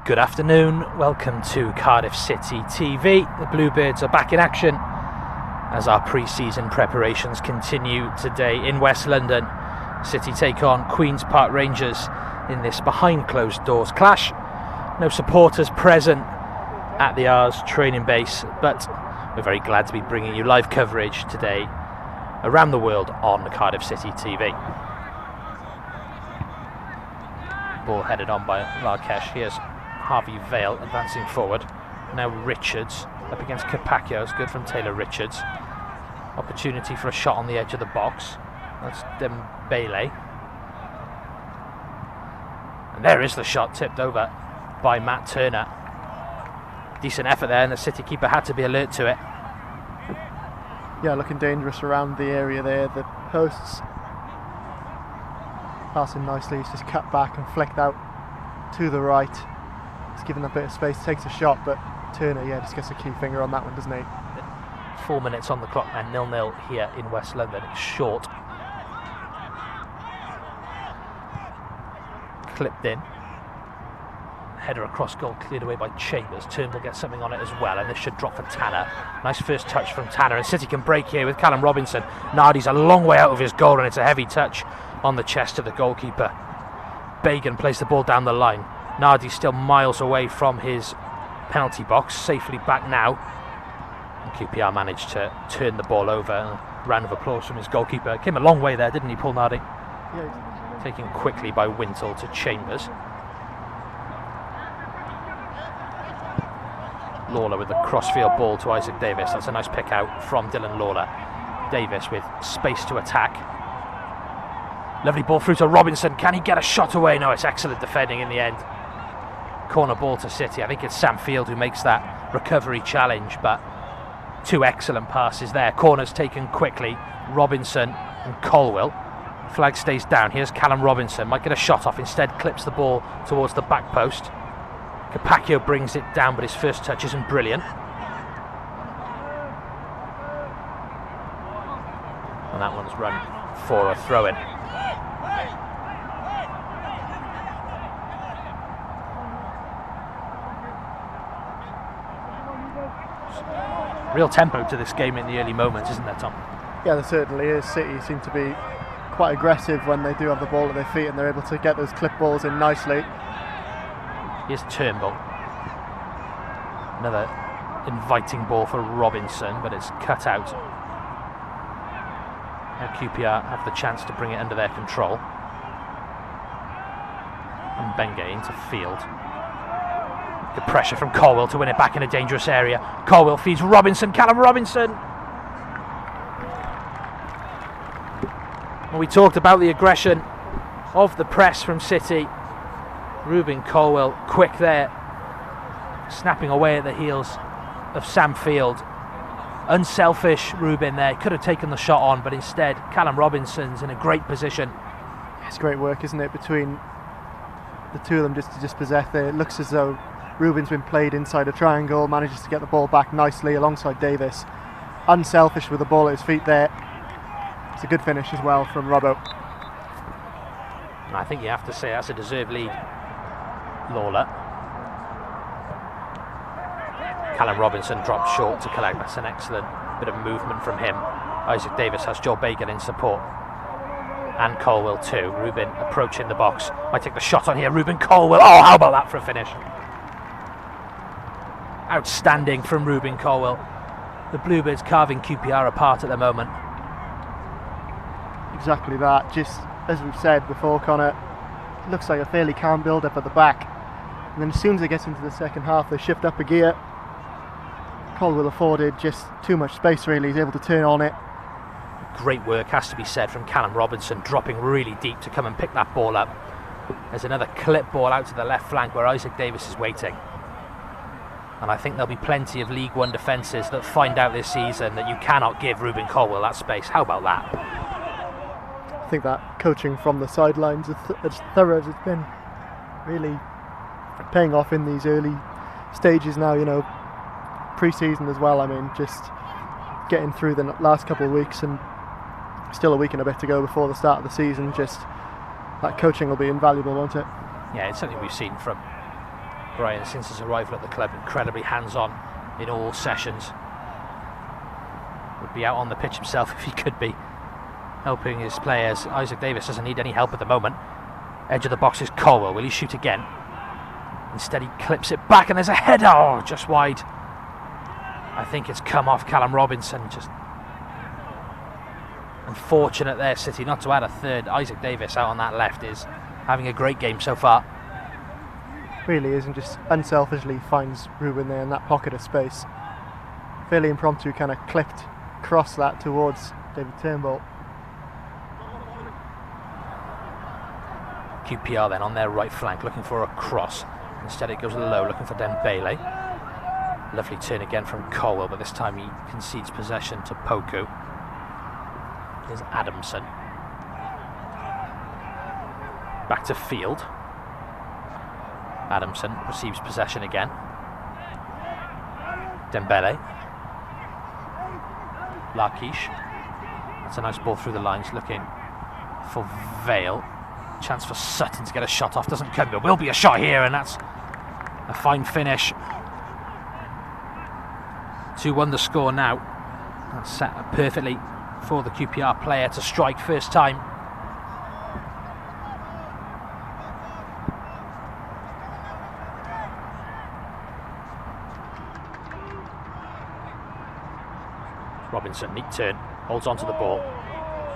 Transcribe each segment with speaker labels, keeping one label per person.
Speaker 1: Good afternoon, welcome to Cardiff City TV. The Bluebirds are back in action as our pre-season preparations continue today in West London. City take on Queen's Park Rangers in this behind closed doors clash. No supporters present at the R's training base, but we're very glad to be bringing you live coverage today around the world on Cardiff City TV. Ball headed on by Larkesh. Here's Harvey Vale advancing forward. Now Richards up against Capaccio. It's good from Taylor Richards. Opportunity for a shot on the edge of the box. That's Dembele. And there is the shot, tipped over by Matt Turner. Decent effort there, and the City keeper had to be alert to it.
Speaker 2: Yeah, looking dangerous around the area there. The posts passing nicely. He's just cut back and flicked out to the right. He's given a bit of space, takes a shot, but Turner, just gets a key finger on that one, doesn't he?
Speaker 1: 4 minutes on the clock and 0-0 here in West London. It's short. Clipped in. Header across goal, cleared away by Chambers. Turnbull gets something on it as well, and this should drop for Tanner. Nice first touch from Tanner, and City can break here with Callum Robinson. Nardi's a long way out of his goal, and it's a heavy touch on the chest of the goalkeeper. Bagan plays the ball down the line. Nardi's still miles away from his penalty box, safely back now. And QPR managed to turn the ball over. A round of applause from his goalkeeper. Came a long way there, didn't he, Paul Nardi?
Speaker 2: Yeah.
Speaker 1: Taken quickly by Wintle to Chambers. Lawler with the crossfield ball to Isaac Davis. That's a nice pick out from Dylan Lawler. Davis with space to attack. Lovely ball through to Robinson. Can he get a shot away? No, it's excellent defending in the end. Corner ball to City. I think it's Sam Field who makes that recovery challenge, but two excellent passes there. Corners taken quickly. Robinson and Colwell. Flag stays down. Here's Callum Robinson. Might get a shot off. Instead clips the ball towards the back post. Capaccio brings it down, but his first touch isn't brilliant. And that one's run for a throw-in. Real tempo to this game in the early moments, isn't there, Tom?
Speaker 2: Yeah, there certainly is. City seem to be quite aggressive when they do have the ball at their feet, and they're able to get those clip balls in nicely.
Speaker 1: Here's Turnbull. Another inviting ball for Robinson, but it's cut out. Now QPR have the chance to bring it under their control. And Benge into Field. The pressure from Colwell to win it back in a dangerous area. Colwell feeds Robinson. Callum Robinson! Well, we talked about the aggression of the press from City. Ruben Colwell quick there, snapping away at the heels of Sam Field. Unselfish Ruben there, could have taken the shot on, but instead Callum Robinson's in a great position.
Speaker 2: It's great work, isn't it, between the two of them just to dispossess there. It looks as though Ruben's been played inside a triangle, manages to get the ball back nicely alongside Davis. Unselfish with the ball at his feet there. It's a good finish as well from Robbo.
Speaker 1: And I think you have to say that's a deserved lead. Lawler. Callum Robinson dropped short to collect. That's an excellent bit of movement from him. Isaac Davis has Joel Bagan in support. And Colwell too. Ruben approaching the box. Might take the shot on here. Ruben Colwell. Oh, how about that for a finish? Outstanding from Ruben Colwell. The Bluebirds carving QPR apart at the moment.
Speaker 2: Exactly that. Just as we've said before, Connor, it looks like a fairly calm build-up at the back. And then as soon as it gets into the second half, they shift up a gear. Colwell afforded just too much space, really. He's able to turn on it.
Speaker 1: Great work, has to be said, from Callum Robinson, dropping really deep to come and pick that ball up. There's another clip ball out to the left flank where Isaac Davis is waiting. And I think there'll be plenty of League One defences that find out this season that you cannot give Ruben Colwell that space. How about that?
Speaker 2: I think that coaching from the sidelines, as thorough as it's been, really paying off in these early stages now, pre-season as well. I mean, just getting through the last couple of weeks and still a week and a bit to go before the start of the season. Just that coaching will be invaluable, won't it?
Speaker 1: Yeah, it's something we've seen from Brian, since his arrival at the club, incredibly hands-on in all sessions. Would be out on the pitch himself if he could be, helping his players. Isaac Davis doesn't need any help at the moment. Edge of the box is Colwell. Will he shoot again? Instead he clips it back and there's a header. Oh, just wide. I think it's come off Callum Robinson. Just unfortunate there, City, not to add a third. Isaac Davis out on that left is having a great game so far.
Speaker 2: Really isn't, just unselfishly finds Ruben there in that pocket of space. Fairly impromptu, kind of clipped across that towards David Turnbull.
Speaker 1: QPR then on their right flank looking for a cross. Instead it goes low, looking for Dembele. Lovely turn again from Colwell, but this time he concedes possession to Poku. Here's Adamson. Back to Field. Adamson receives possession again. Dembele. Larkish. That's a nice ball through the lines, looking for Vale. Chance for Sutton to get a shot off, doesn't come. There will be a shot here, and that's a fine finish. 2-1 the score now. That's set up perfectly for the QPR player to strike first time. Robinson, neat turn, holds on to the ball,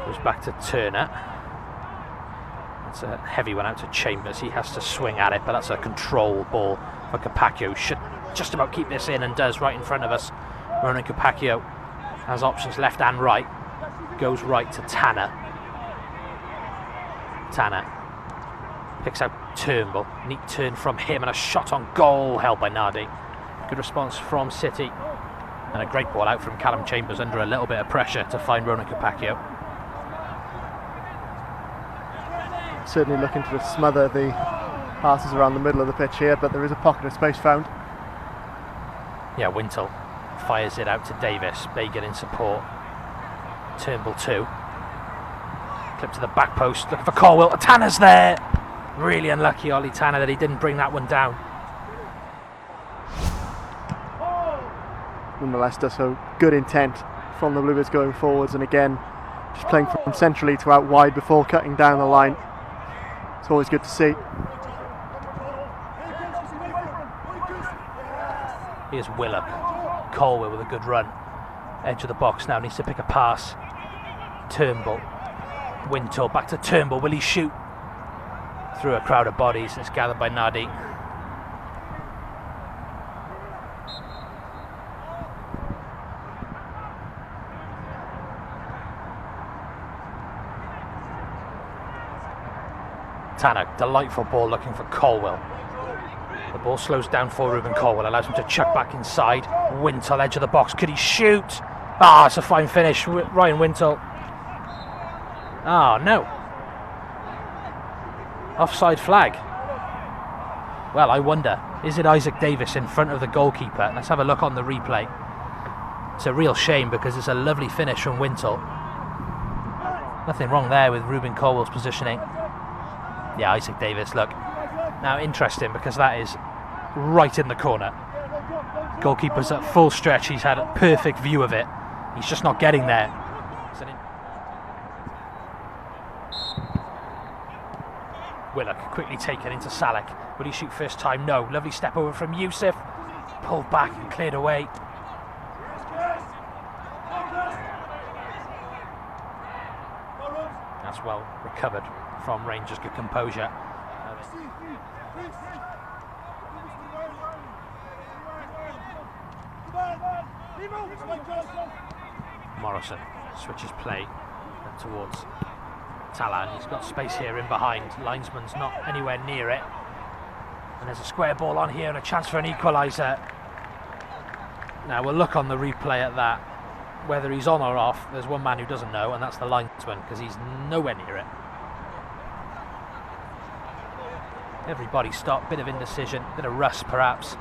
Speaker 1: goes back to Turner. That's a heavy one out to Chambers. He has to swing at it, but that's a control ball for Capaccio. Should just about keep this in, and does, right in front of us. Ronan Capaccio has options left and right. Goes right to Tanner. Tanner picks out Turnbull. Neat turn from him and a shot on goal held by Nardi. Good response from City. And a great ball out from Callum Chambers under a little bit of pressure to find Ronan Capaccio.
Speaker 2: Certainly looking to just smother the passes around the middle of the pitch here, but there is a pocket of space found.
Speaker 1: Yeah, Wintle fires it out to Davis. Bagan in support. Turnbull 2. Clip to the back post, looking for Colwell. Tanner's there! Really unlucky, Ollie Tanner, that he didn't bring that one down.
Speaker 2: Nonetheless, does so good intent from the Bluebirds going forwards, and again just playing from centrally to out wide before cutting down the line. It's always good to see.
Speaker 1: Here's Willock. Colwell with a good run. Edge of the box now, needs to pick a pass. Turnbull. Wintle back to Turnbull. Will he shoot? Through a crowd of bodies. It's gathered by Nardi. Tanner, delightful ball looking for Colwell. The ball slows down for Ruben Colwell, allows him to chuck back inside. Wintle, edge of the box, could he shoot? Ah, it's a fine finish, Ryan Wintle. Ah, no. Offside flag. Well, I wonder, is it Isaac Davis in front of the goalkeeper? Let's have a look on the replay. It's a real shame because it's a lovely finish from Wintle. Nothing wrong there with Ruben Colwell's positioning. Yeah, Isaac Davis, look. Now, interesting because that is right in the corner. Goalkeeper's at full stretch. He's had a perfect view of it. He's just not getting there. Willock quickly taken into Salek. Will he shoot first time? No. Lovely step over from Yusuf. Pulled back and cleared away. That's well recovered from Rangers. Good composure. Morrison switches play towards Talan. He's got space here in behind. Linesman's not anywhere near it. And there's a square ball on here and a chance for an equaliser. Now we'll look on the replay at that. Whether he's on or off, there's one man who doesn't know, and that's the linesman, because he's nowhere near it. Everybody stopped, bit of indecision, bit of rust perhaps.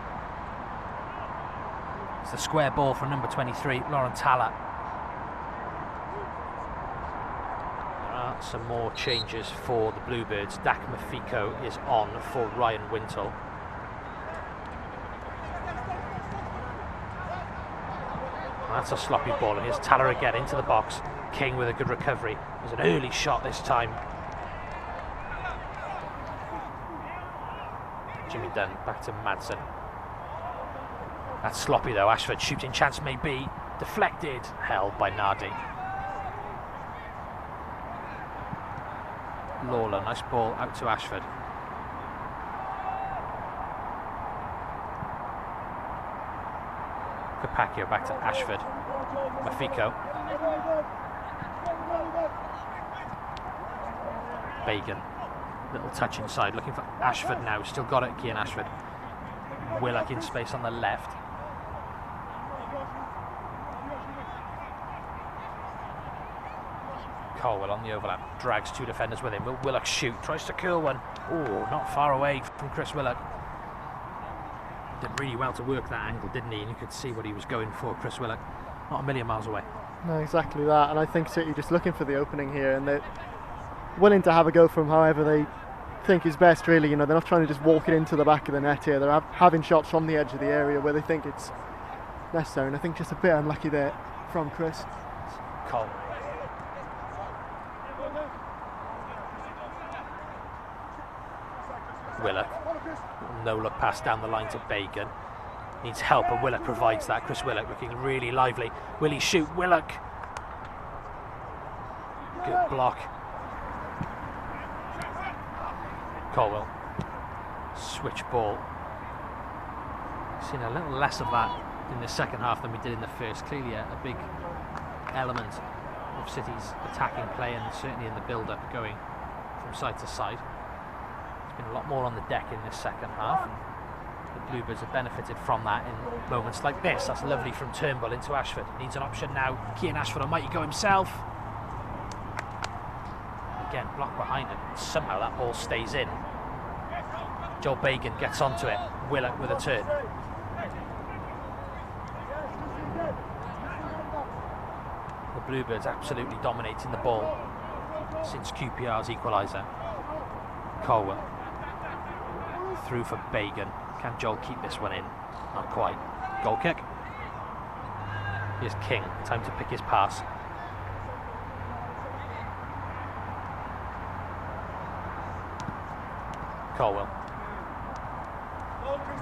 Speaker 1: It's the square ball from number 23, Lauren Talla. There are some more changes for the Bluebirds. Dak Mafiko is on for Ryan Wintle. That's a sloppy ball, and here's Taylor again into the box. King with a good recovery. There's an early shot this time. Jimmy Dunn back to Madsen. That's sloppy though. Ashford shooting chance may be deflected, held by Nardi. Lawler, nice ball out to Ashford. Capaccio back to Ashford. Mafiko. Bagan. Little touch inside, looking for Ashford now. Still got it, Kian Ashford. Willock in space on the left. Colwell on the overlap, drags two defenders with him. Will Willock shoot? Tries to curl one. Oh, not far away from Chris Willock. Did really well to work that angle, didn't he? And you could see what he was going for, Chris Willock. Not a million miles away.
Speaker 2: No, exactly that. And I think City just looking for the opening here, and they're willing to have a go from however they think is best, really. You know, they're not trying to just walk it into the back of the net here. They're having shots from the edge of the area where they think it's necessary. And I think just a bit unlucky there from Chris.
Speaker 1: Cole. Willock. No look pass down the line to Bagan. Needs help, and Willock provides that. Chris Willock looking really lively. Will he shoot? Willock. Good block. Colwell. Switch ball. Seen a little less of that in the second half than we did in the first. Clearly a big element of City's attacking play, and certainly in the build-up, going from side to side. There's been a lot more on the deck in this second half, and the Bluebirds have benefited from that in moments like this. That's lovely from Turnbull into Ashford. Needs an option now. Kian Ashford, might he go himself? Again, blocked behind him. Somehow that ball stays in. Joel Bagan gets onto it. Willock with a turn. The Bluebirds absolutely dominating the ball since QPR's equaliser. Colwell through for Bagan. Can Joel keep this one in? Not quite. Goal kick. Here's King. Time to pick his pass. Colwell.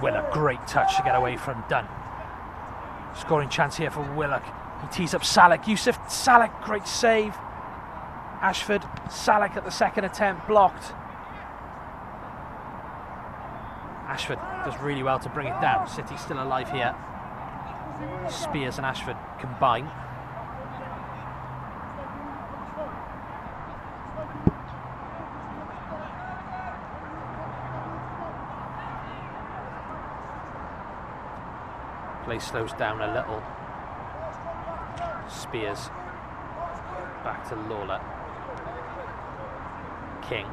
Speaker 1: Willock, great touch to get away from Dunn. Scoring chance here for Willock. He tees up Salek. Yusuf Salek, great save. Ashford, Salek at the second attempt, blocked. Ashford does really well to bring it down. City still alive here. Spears and Ashford combine. Play slows down a little. Spears back to Lawler. King.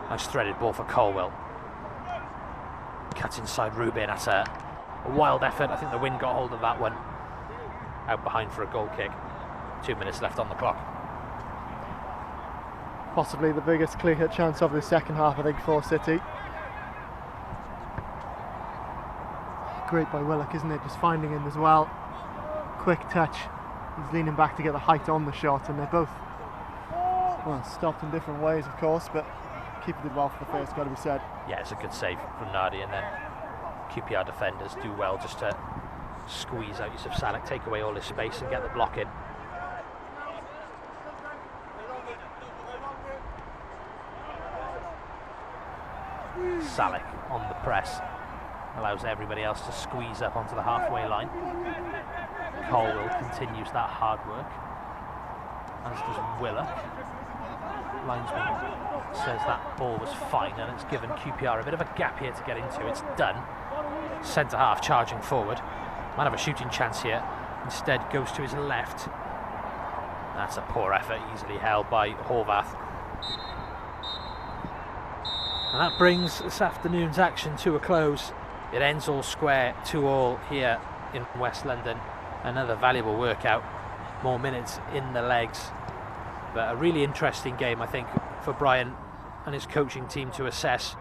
Speaker 1: Nice threaded ball for Colwell. Cuts inside Rubin. That's a wild effort. I think the wind got hold of that one. Out behind for a goal kick. 2 minutes left on the clock.
Speaker 2: Possibly the biggest clear-cut chance of the second half, I think, for City. Great by Willock, isn't it? Just finding him as well. Quick touch. He's leaning back to get the height on the shot, and they're both, well, stopped in different ways, of course, but keeper did well for the first, got to be said.
Speaker 1: Yeah, it's a good save from Nardi, and then QPR defenders do well just to squeeze out Yusuf Salek, take away all his space and get the block in. Salek on the press allows everybody else to squeeze up onto the halfway line. Colwell continues that hard work, as does Willock. Linesman says that ball was fine, and it's given QPR a bit of a gap here to get into. It's done. Centre half charging forward. Might have a shooting chance here. Instead goes to his left. That's a poor effort, easily held by Horvath. And that brings this afternoon's action to a close. It ends all square, 2-2 here in West London. Another valuable workout. More minutes in the legs. But a really interesting game, I think, for Brian and his coaching team to assess